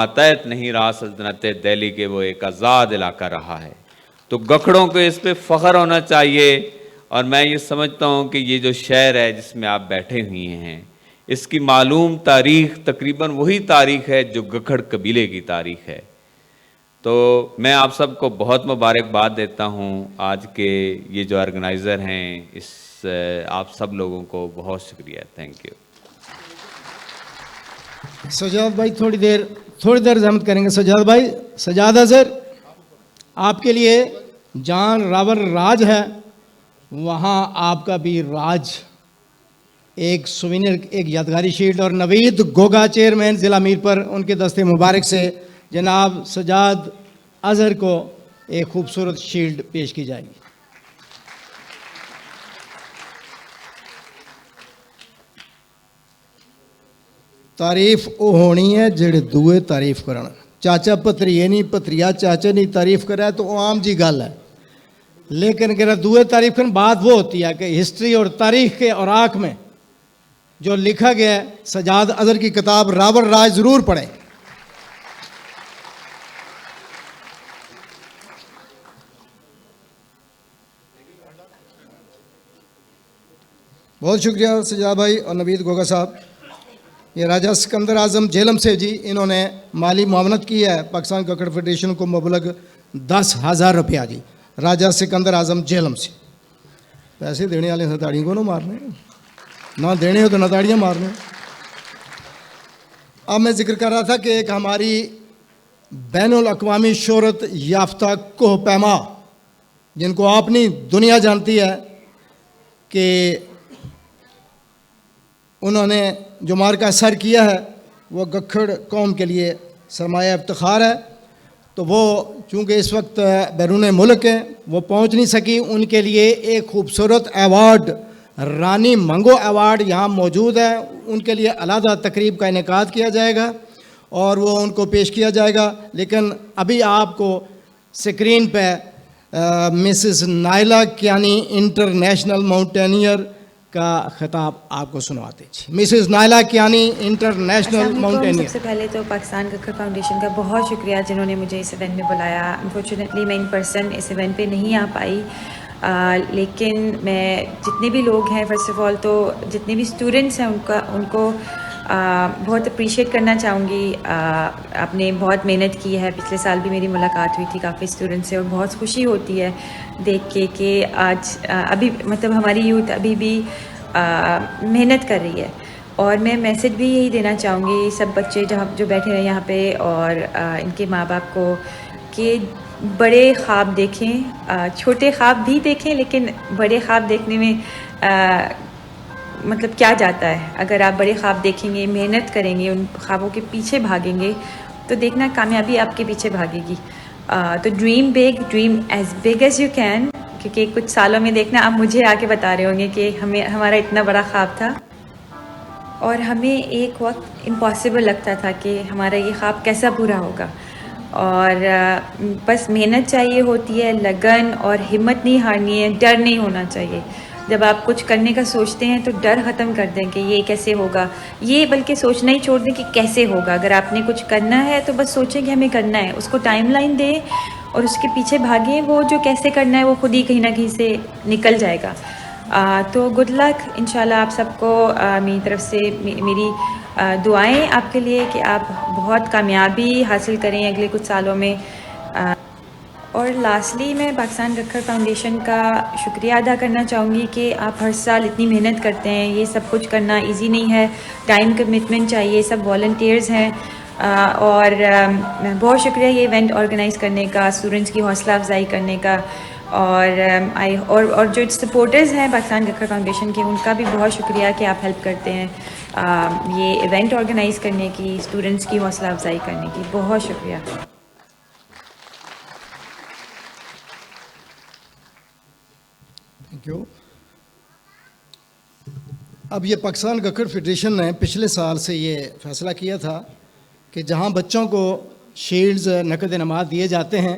ماتحت نہیں رہا سلطنت دہلی کے، وہ ایک آزاد علاقہ رہا ہے. تو گکھڑوں کو اس پہ فخر ہونا چاہیے. اور میں یہ سمجھتا ہوں کہ یہ جو شہر ہے جس میں آپ بیٹھے ہوئے ہیں، اس کی معلوم تاریخ تقریباً وہی تاریخ ہے جو گکھڑ قبیلے کی تاریخ ہے. تو میں آپ سب کو بہت مبارکباد دیتا ہوں. آج کے یہ جو آرگنائزر ہیں، آپ سب لوگوں کو بہت شکریہ. Thank you. سجاد بھائی تھوڑی دیر زحمت کریں گے. سجاد بھائی، سجاد اظہر، آپ کے لیے جان راور راج ہے، وہاں آپ کا بھی راج، ایک سوینر، ایک یادگاری شیلڈ. اور نوید گوگا چیئرمین ضلع میرپور، ان کے دستے مبارک سے جناب سجاد اظہر کو ایک خوبصورت شیلڈ پیش کی جائے گی. تعریف او ہونی ہے جڑے دوے تعریف کرنا. چاچا پتریے نہیں، پتریا چاچا نہیں تعریف کرا تو عام جی گل ہے، لیکن اگر دوے تعریف کرنے بات وہ ہوتی ہے کہ ہسٹری اور تاریخ کے اوراق میں جو لکھا گیا ہے، سجاد اظہر کی کتاب راور راج ضرور پڑھیں. بہت شکریہ سجاد بھائی اور نوید گوگا صاحب. یہ راجہ سکندر اعظم جہلم سے جی، انہوں نے مالی معاونت کی ہے پاکستان گکڑ فیڈریشن کو مبلغ 10,000 روپیہ جی. راجہ سکندر اعظم جہلم سے. پیسے دینے والے نتاڑیوں کو نہ مارنے، نہ دینے ہو تو نتاڑیاں مارنے. اب میں ذکر کر رہا تھا کہ ایک ہماری بین الاقوامی شہرت یافتہ کوہ پیما، جن کو اپنی دنیا جانتی ہے، کہ انہوں نے جو مارکہ سر کیا ہے وہ گکھڑ قوم کے لیے سرمایہ افتخار ہے. تو وہ چونکہ اس وقت بیرون ملک ہیں، وہ پہنچ نہیں سکی. ان کے لیے ایک خوبصورت ایوارڈ، رانی منگو ایوارڈ یہاں موجود ہے. ان کے لیے علیحدہ تقریب کا انعقاد کیا جائے گا اور وہ ان کو پیش کیا جائے گا. لیکن ابھی آپ کو سکرین پہ مسز نائلہ کیانی انٹرنیشنل ماؤنٹینئر کا خطاب آپ کو سنواتے ہیں. مسز نائلہ کیانی انٹرنیشنل ماؤنٹینئر. سب سے پہلے تو پاکستان گکھڑ فاؤنڈیشن کا بہت شکریہ جنہوں نے مجھے اس ایونٹ میں بلایا. انفارچونیٹلی میں ان پرسن اس ایونٹ پہ نہیں آ پائی، لیکن میں جتنے بھی لوگ ہیں، فرسٹ آف آل تو جتنے بھی اسٹوڈنٹس ہیں ان کو بہت اپریشیٹ کرنا چاہوں گی. آپ نے بہت محنت کی ہے. پچھلے سال بھی میری ملاقات ہوئی تھی کافی اسٹوڈنٹ سے، اور بہت خوشی ہوتی ہے دیکھ کے کہ آج ابھی مطلب ہماری یوتھ ابھی بھی محنت کر رہی ہے. اور میں میسج بھی یہی دینا چاہوں گی سب بچے جو بیٹھے ہیں یہاں پہ اور ان کے ماں باپ کو، کہ بڑے خواب دیکھیں. چھوٹے خواب بھی دیکھیں، لیکن بڑے خواب دیکھنے میں مطلب کیا جاتا ہے. اگر آپ بڑے خواب دیکھیں گے، محنت کریں گے، ان خوابوں کے پیچھے بھاگیں گے، تو دیکھنا کامیابی آپ کے پیچھے بھاگے گی. تو dream big, dream as big as you can. کیونکہ کچھ سالوں میں دیکھنا آپ مجھے آ کے بتا رہے ہوں گے کہ ہمارا اتنا بڑا خواب تھا، اور ہمیں ایک وقت امپاسبل لگتا تھا کہ ہمارا یہ خواب کیسا پورا ہوگا. اور بس محنت چاہیے ہوتی ہے، لگن اور ہمت نہیں ہارنی ہے، ڈر نہیں ہونا چاہیے. جب آپ کچھ کرنے کا سوچتے ہیں تو ڈر ختم کر دیں کہ یہ کیسے ہوگا، یہ بلکہ سوچنا ہی چھوڑ دیں کہ کیسے ہوگا. اگر آپ نے کچھ کرنا ہے تو بس سوچیں کہ ہمیں کرنا ہے، اس کو ٹائم لائن دیں اور اس کے پیچھے بھاگیں. وہ جو کیسے کرنا ہے وہ خود ہی کہیں نہ کہیں سے نکل جائے گا. تو گڈ لک انشاءاللہ آپ سب کو. میری طرف سے میری دعائیں آپ کے لیے کہ آپ بہت کامیابی حاصل کریں اگلے کچھ سالوں میں. اور لاسٹلی میں پاکستان گکھڑ فاؤنڈیشن کا شکریہ ادا کرنا چاہوں گی کہ آپ ہر سال اتنی محنت کرتے ہیں. یہ سب کچھ کرنا ایزی نہیں ہے، ٹائم کمٹمنٹ چاہیے. سب والنٹیئرز ہیں. اور بہت شکریہ یہ ایونٹ آرگنائز کرنے کا، اسٹوڈنٹس کی حوصلہ افزائی کرنے کا. اور جو سپورٹرز ہیں پاکستان گکھڑ فاؤنڈیشن کے، ان کا بھی بہت شکریہ کہ آپ ہیلپ کرتے ہیں یہ ایونٹ آرگنائز کرنے کی، اسٹوڈنٹس کی حوصلہ افزائی کرنے کی. بہت شکریہ. Thank you. اب یہ پاکستان گکھڑ فیڈریشن نے پچھلے سال سے یہ فیصلہ کیا تھا کہ جہاں بچوں کو شیلڈز نقد انعامات دیے جاتے ہیں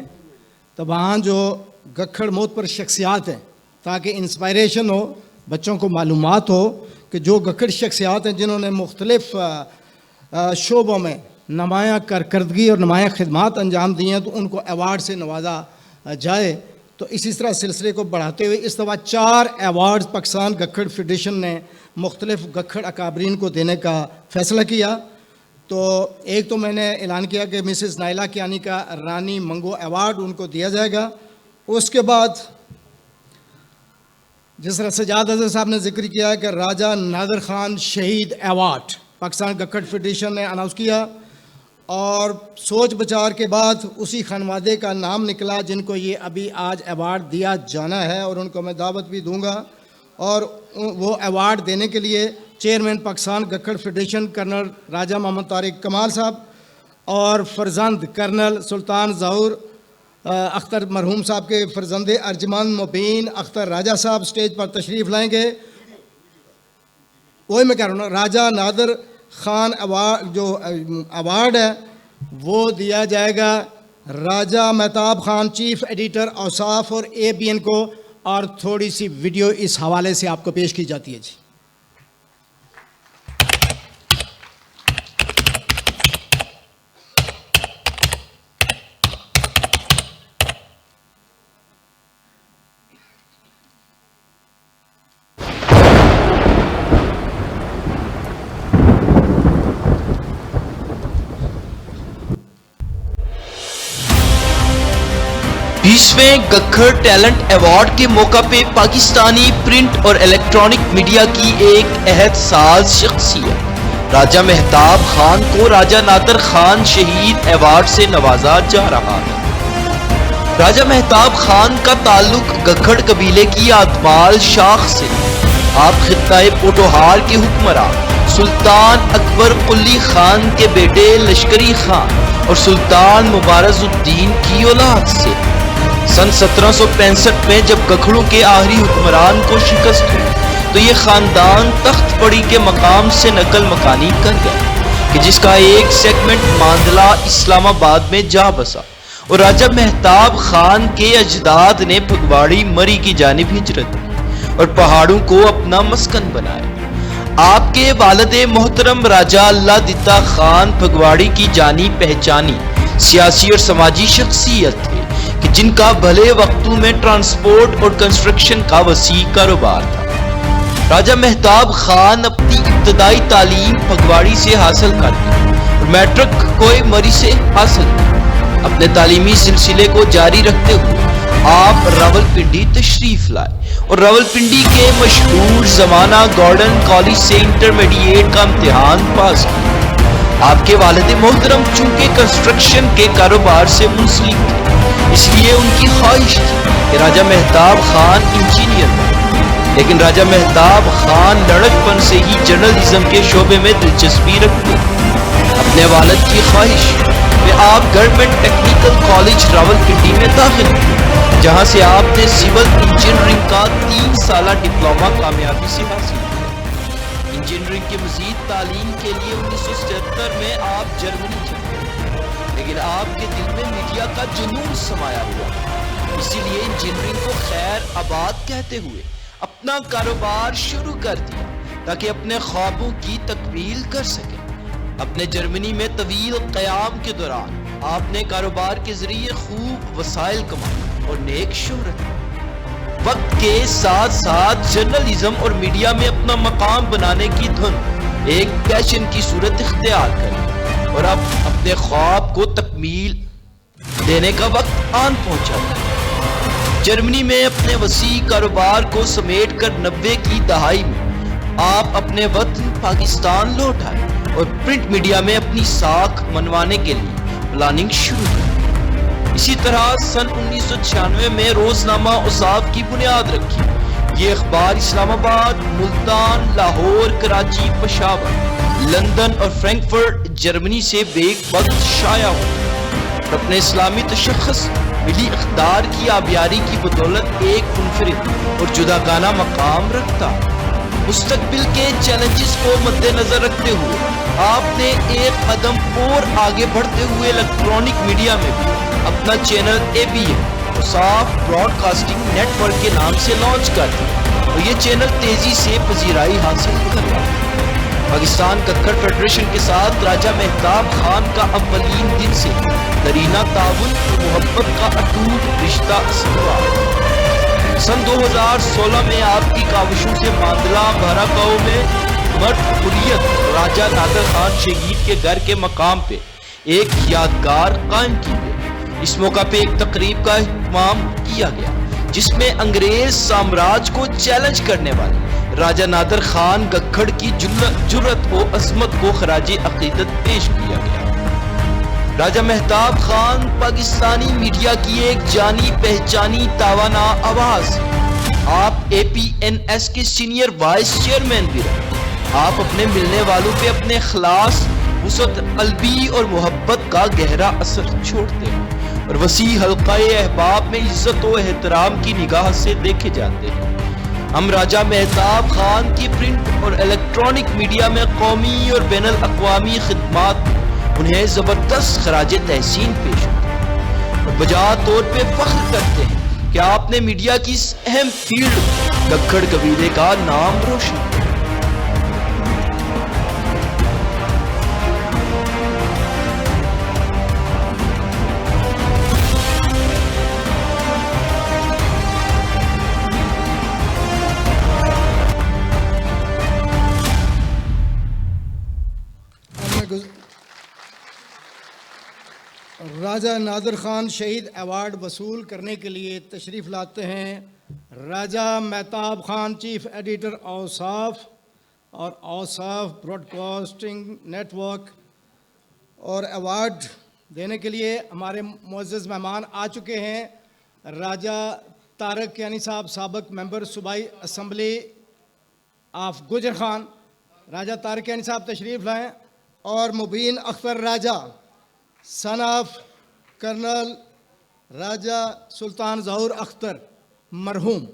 تو وہاں جو گکھڑ معتبر شخصیات ہیں، تاکہ انسپائریشن ہو، بچوں کو معلومات ہو کہ جو گکھڑ شخصیات ہیں جنہوں نے مختلف شعبوں میں نمایاں کارکردگی اور نمایاں خدمات انجام دی ہیں تو ان کو ایوارڈ سے نوازا جائے. تو اسی طرح سلسلے کو بڑھاتے ہوئے اس دفعہ 4 ایوارڈز پاکستان گکھڑ فیڈریشن نے مختلف گکھڑ اکابرین کو دینے کا فیصلہ کیا. تو ایک تو میں نے اعلان کیا کہ مسز نائلہ کیانی کا رانی منگو ایوارڈ ان کو دیا جائے گا. اس کے بعد جس طرح سجاد اظہر صاحب نے ذکر کیا کہ راجہ نادر خان شہید ایوارڈ پاکستان گکھڑ فیڈریشن نے اناؤنس کیا اور سوچ بچار کے بعد اسی خانوادے کا نام نکلا جن کو یہ ابھی آج ایوارڈ دیا جانا ہے, اور ان کو میں دعوت بھی دوں گا. اور وہ ایوارڈ دینے کے لیے chairman Pakistan Gakhar federation colonel Raja Muhammad Tariq Kamal صاحب اور فرزند کرنل سلطان ظہور اختر مرحوم صاحب کے فرزند ارجمند مبین اختر راجہ صاحب اسٹیج پر تشریف لائیں گے. وہی میں کہہ رہا ہوں نا, راجہ نادر خان ایوارڈ جو ایوارڈ ہے وہ دیا جائے گا راجہ مہتاب خان چیف ایڈیٹر اوصاف اور ABN کو. اور تھوڑی سی ویڈیو اس حوالے سے آپ کو پیش کی جاتی ہے. جی بیسویں گکھڑ ٹیلنٹ ایوارڈ کے موقع پہ پاکستانی پرنٹ اور الیکٹرانک میڈیا کی ایک عہد ساز شخصیت راجہ مہتاب خان کو راجہ نادر خان شہید ایوارڈ سے نوازا جا رہا ہے. راجہ مہتاب خان کا تعلق گکھڑ قبیلے کی آدمال شاخ سے. آپ خطہ پوٹوہار کے حکمران سلطان اکبر قلی خان کے بیٹے لشکری خان اور سلطان مبارز الدین کی اولاد سے. سن 1765 میں جب گکھڑوں کے آخری حکمران کو شکست ہوئی تو یہ خاندان تخت پڑی کے مقام سے نقل مکانی کر گیا کہ جس کا ایک سیگمنٹ ماندلہ اسلام آباد میں جا بسا, اور راجہ مہتاب خان کے اجداد نے پھگواڑی مری کی جانب ہجرت کی اور پہاڑوں کو اپنا مسکن بنایا. آپ کے والد محترم راجہ اللہ دتا خان پھگواڑی کی جانی پہچانی سیاسی اور سماجی شخصیت تھے کہ جن کا بھلے وقتوں میں ٹرانسپورٹ اور کنسٹرکشن کا وسیع کاروبار تھا. راجہ مہتاب خان اپنی ابتدائی تعلیم پھگواڑی سے حاصل کرتے اور میٹرک کوئے مری سے حاصل کی. اپنے تعلیمی سلسلے کو جاری رکھتے ہوئے آپ راولپنڈی تشریف لائے اور راولپنڈی کے مشہور زمانہ گارڈن کالج سے انٹرمیڈیٹ کا امتحان پاس کیا. آپ کے والد محترم چونکہ کنسٹرکشن کے کاروبار سے منسلک تھے, اس لیے ان کی خواہش تھی کہ راجہ مہتاب خان انجینئر بنے, لیکن راجہ مہتاب خان لڑکپن سے ہی جرنلزم کے شعبے میں دلچسپی رکھتے. اپنے والد کی خواہش میں آپ گورنمنٹ ٹیکنیکل کالج راولپنڈی میں داخل ہوئے, جہاں سے آپ نے سول انجینئرنگ کا 3 سالہ ڈپلومہ کامیابی سے حاصل کیا. انجینئرنگ کی مزید تعلیم کے لیے 1977 میں آپ جرمنی چلے, لیکن آپ کے دل میں میڈیا کا جنون سمایا ہوا. اسی لیے انجینئرنگ کو خیر آباد کہتے ہوئے اپنا کاروبار شروع کر دیا تاکہ اپنے خوابوں کی تکمیل کر سکیں. اپنے جرمنی میں طویل قیام کے دوران آپ نے کاروبار کے ذریعے خوب وسائل کمائے اور نیک شہرت. وقت کے ساتھ ساتھ جرنلزم اور میڈیا میں اپنا مقام بنانے کی دھن ایک پیشن کی صورت اختیار کری اور اب اپنے خواب کو تکمیل دینے کا وقت آن پہنچا ہے. جرمنی میں اپنے وسیع کاروبار کو سمیٹ کر 90 کی دہائی میں آپ اپنے وطن پاکستان لوٹ آئے اور پرنٹ میڈیا میں اپنی ساکھ منوانے کے لیے پلاننگ شروع کی. اسی طرح سن 1996 میں روزنامہ اوصاف کی بنیاد رکھی. یہ اخبار اسلام آباد، ملتان، لاہور، کراچی، پشاور، لندن اور فرینکفرٹ جرمنی سے بیک وقت شائع ہوتا اور اپنے اسلامی تشخص ملی اقدار کی آبیاری کی بدولت ایک منفرد اور جداگانہ مقام رکھتا. مستقبل کے چیلنجز کو مد نظر رکھتے ہوئے آپ نے ایک قدم اور آگے بڑھتے ہوئے الیکٹرانک میڈیا میں بھی اپنا چینل ABN اوصاف براڈ کاسٹنگ نیٹ ورک کے نام سے لانچ کر دیا اور یہ چینل تیزی سے پذیرائی حاصل کر رہا ہے. پاکستان گکھڑ فیڈریشن کے ساتھ راجہ مہتاب خان کا اولین دن سے درینہ تعاون اور محبت کا اٹوٹ رشتہ استوار۔ سن 2016 میں آپ کی کاوشوں سے ماندلہ بھارا گاؤں میں مرد حریت راجہ نادر خان شہید کے گھر کے مقام پہ ایک یادگار قائم کی گئی۔ اس موقع پہ ایک تقریب کا اہتمام کیا گیا جس میں انگریز سامراج کو چیلنج کرنے والے راجہ نادر خان گکھڑ کی جرأت و عظمت کو خراج عقیدت پیش کیا گیا۔ راجہ مہتاب خان پاکستانی میڈیا کی ایک جانی پہچانی توانا آواز ہے۔ آپ APNS کے سینئر وائس چیئرمین بھی رہے۔ آپ اپنے ملنے والوں پہ اپنے اخلاص، وسعت قلبی اور محبت کا گہرا اثر چھوڑتے ہیں اور وسیع حلقہ احباب میں عزت و احترام کی نگاہ سے دیکھے جاتے ہیں۔ ہم راجہ مہتاب خان کی پرنٹ اور الیکٹرانک میڈیا میں قومی اور بین الاقوامی خدمات انہیں زبردست خراج تحسین پیش کرتے ہیں اور بجا طور پہ فخر کرتے ہیں کہ آپ نے میڈیا کی اس اہم فیلڈ گکھڑ قبیلے کا نام روشن کیا۔ راجہ نادر خان شہید ایوارڈ وصول کرنے کے لیے تشریف لاتے ہیں راجہ مہتاب خان چیف ایڈیٹر اوصاف اور اوصاف براڈ کاسٹنگ نیٹ ورک، اور ایوارڈ دینے کے لیے ہمارے معزز مہمان آ چکے ہیں۔ راجہ طارق کیانی صاحب سابق ممبر صوبائی اسمبلی آف گجر خان، راجہ طارق کیانی صاحب تشریف لائیں، اور مبین اختر راجہ سن آف کرنل راجہ سلطان ظہور اختر مرحوم۔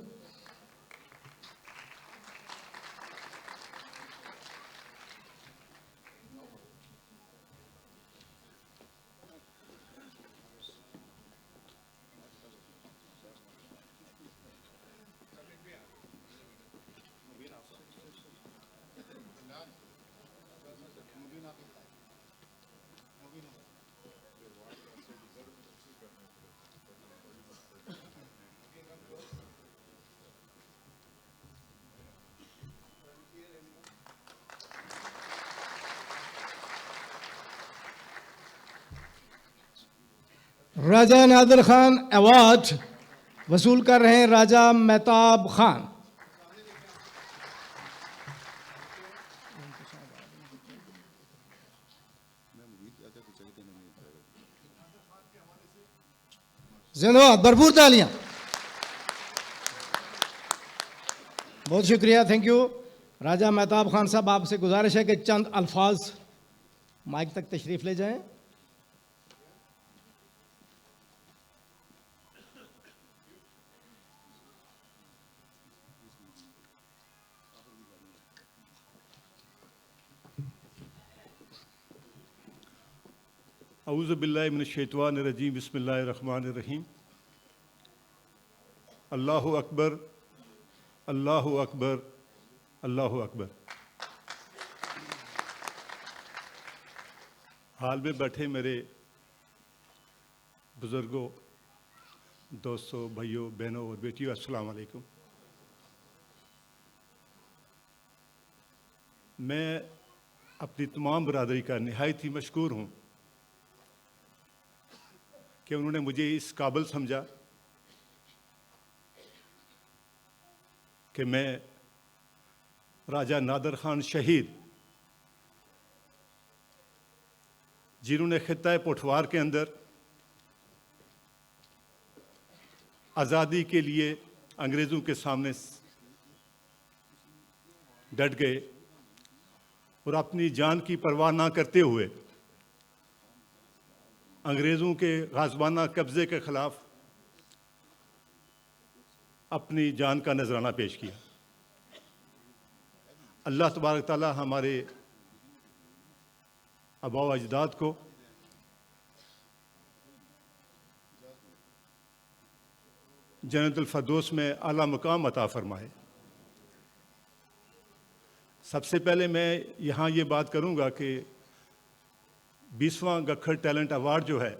راجہ نادر خان ایوارڈ وصول کر رہے ہیں راجہ مہتاب خان۔ زندہ باد، بھرپور تالیاں۔ بہت شکریہ، تھینک یو۔ راجہ مہتاب خان صاحب، آپ سے گزارش ہے کہ چند الفاظ مائک تک تشریف لے جائیں۔ اعوذ باللہ من الشیطان الرجیم، بسم اللہ الرحمن الرحیم۔ اللہ اکبر، اللہ اکبر، اللہ اکبر۔ حال میں بیٹھے میرے بزرگوں، دوستوں، بھائیوں، بہنوں اور بیٹیوں، السلام علیکم۔ میں اپنی تمام برادری کا نہایت ہی مشکور ہوں کہ انہوں نے مجھے اس قابل سمجھا کہ میں راجہ نادر خان شہید، جنہوں نے خطہ پوٹھوار کے اندر آزادی کے لیے انگریزوں کے سامنے ڈٹ گئے اور اپنی جان کی پرواہ نہ کرتے ہوئے انگریزوں کے غازوانہ قبضے کے خلاف اپنی جان کا نذرانہ پیش کیا۔ اللہ تبارک تعالیٰ ہمارے آباء و اجداد کو جنت الفردوس میں اعلیٰ مقام عطا فرمائے۔ سب سے پہلے میں یہاں یہ بات کروں گا کہ 20واں گکھڑ ٹیلنٹ ایوارڈ جو ہے